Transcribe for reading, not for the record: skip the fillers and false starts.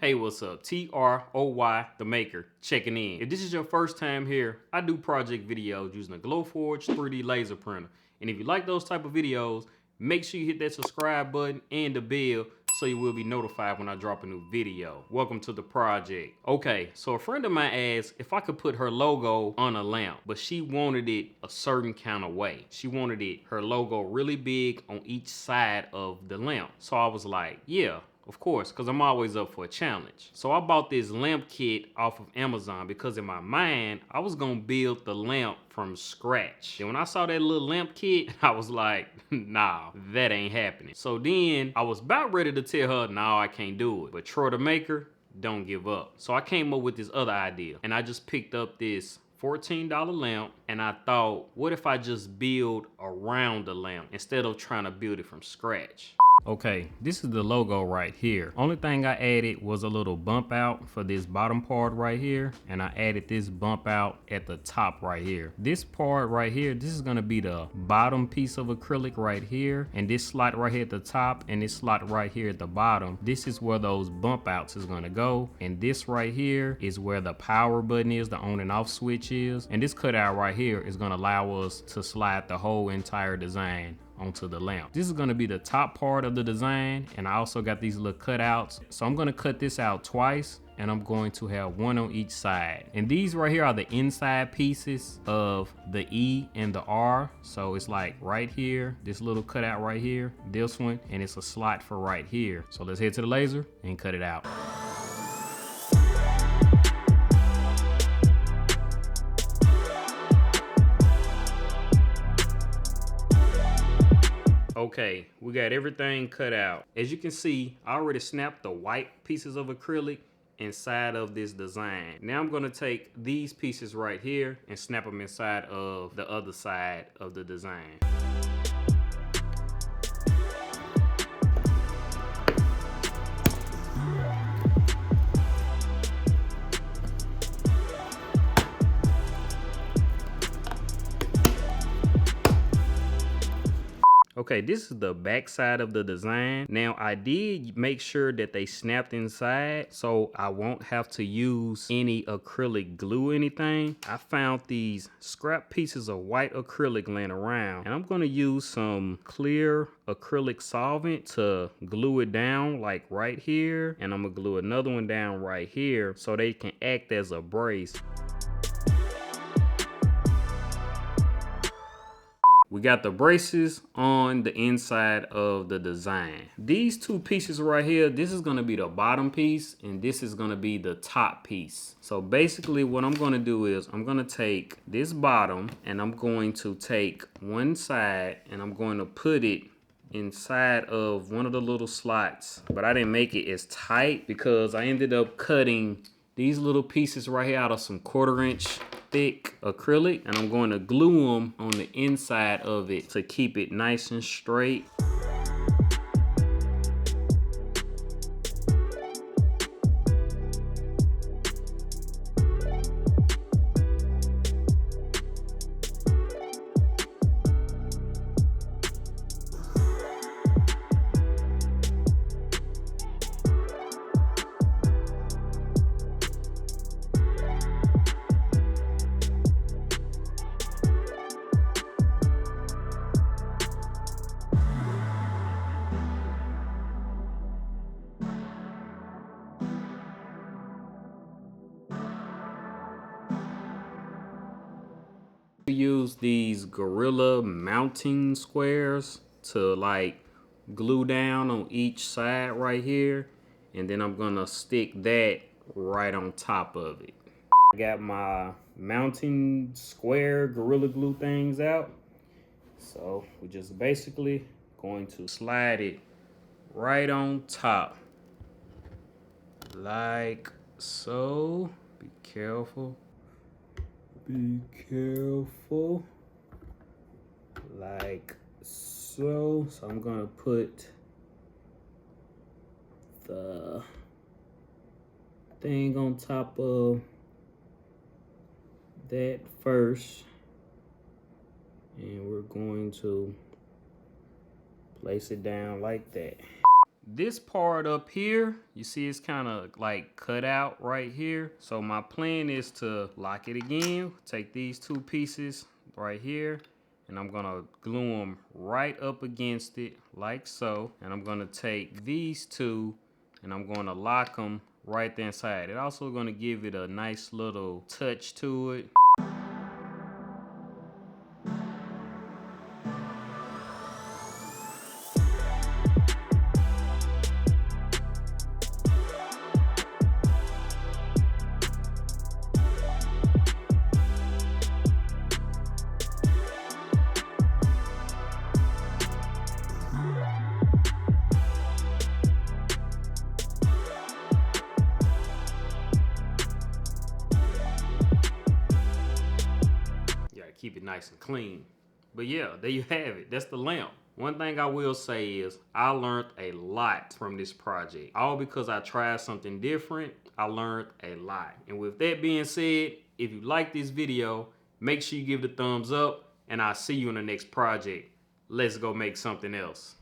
Hey, what's up? TROY, the maker, checking in. If this is your first time here, I do project videos using a Glowforge 3D laser printer. And if you like those type of videos, make sure you hit that subscribe button and the bell so you will be notified when I drop a new video. Welcome to the project. Okay, so a friend of mine asked if I could put her logo on a lamp, but she wanted it a certain kind of way. She wanted her logo really big on each side of the lamp. So I was like, yeah, of course, because I'm always up for a challenge. So I bought this lamp kit off of Amazon because in my mind, I was gonna build the lamp from scratch. And when I saw that little lamp kit, I was like, nah, that ain't happening. So then I was about ready to tell her, no, I can't do it. But Troy the maker, don't give up. So I came up with this other idea and I just picked up this $14 lamp and I thought, what if I just build around the lamp instead of trying to build it from scratch? Okay, this is the logo right here. Only thing I added was a little bump out for this bottom part right here, and I added this bump out at the top right here. This part right here, this is gonna be the bottom piece of acrylic right here, and this slot right here at the top and this slot right here at the bottom, this is where those bump outs is gonna go, and this right here is where the power button is, the on and off switch is, and this cutout right here is gonna allow us to slide the whole entire design onto the lamp. This is gonna be the top part of the design, and I also got these little cutouts. So I'm gonna cut this out twice, and I'm going to have one on each side. And these right here are the inside pieces of the E and the R. So it's like right here, this little cutout right here, this one, and it's a slot for right here. So let's head to the laser and cut it out. Okay, we got everything cut out. As you can see, I already snapped the white pieces of acrylic inside of this design. Now I'm gonna take these pieces right here and snap them inside of the other side of the design. Okay, this is the back side of the design. Now I did make sure that they snapped inside so I won't have to use any acrylic glue or anything. I found these scrap pieces of white acrylic laying around, and I'm gonna use some clear acrylic solvent to glue it down like right here, and I'm gonna glue another one down right here so they can act as a brace. We got the braces on the inside of the design. These two pieces right here, this is gonna be the bottom piece and this is gonna be the top piece. So basically what I'm gonna do is I'm gonna take this bottom and I'm going to take one side and I'm going to put it inside of one of the little slots. But I didn't make it as tight because I ended up cutting these little pieces right here out of some 1/4 inch thick acrylic, and I'm going to glue them on the inside of it to keep it nice and straight. Use these gorilla mounting squares to like glue down on each side right here, and then I'm gonna stick that right on top of it. I got my mounting square gorilla glue things out, so we're just basically going to slide it right on top like so. Be careful. Be careful, like so. So I'm gonna put the thing on top of that first, and we're going to place it down like that. This part up here, you see it's kind of like cut out right here. So my plan is to lock it again. Take these two pieces right here, and I'm gonna glue them right up against it like so. And I'm gonna take these two and I'm gonna lock them right there inside. It's also gonna give it a nice little touch to it. Keep it nice and clean. But yeah, there you have it. That's the lamp. One thing I will say is I learned a lot from this project. All because I tried something different, I learned a lot. And with that being said, if you like this video, make sure you give it a thumbs up, and I'll see you in the next project. Let's go make something else.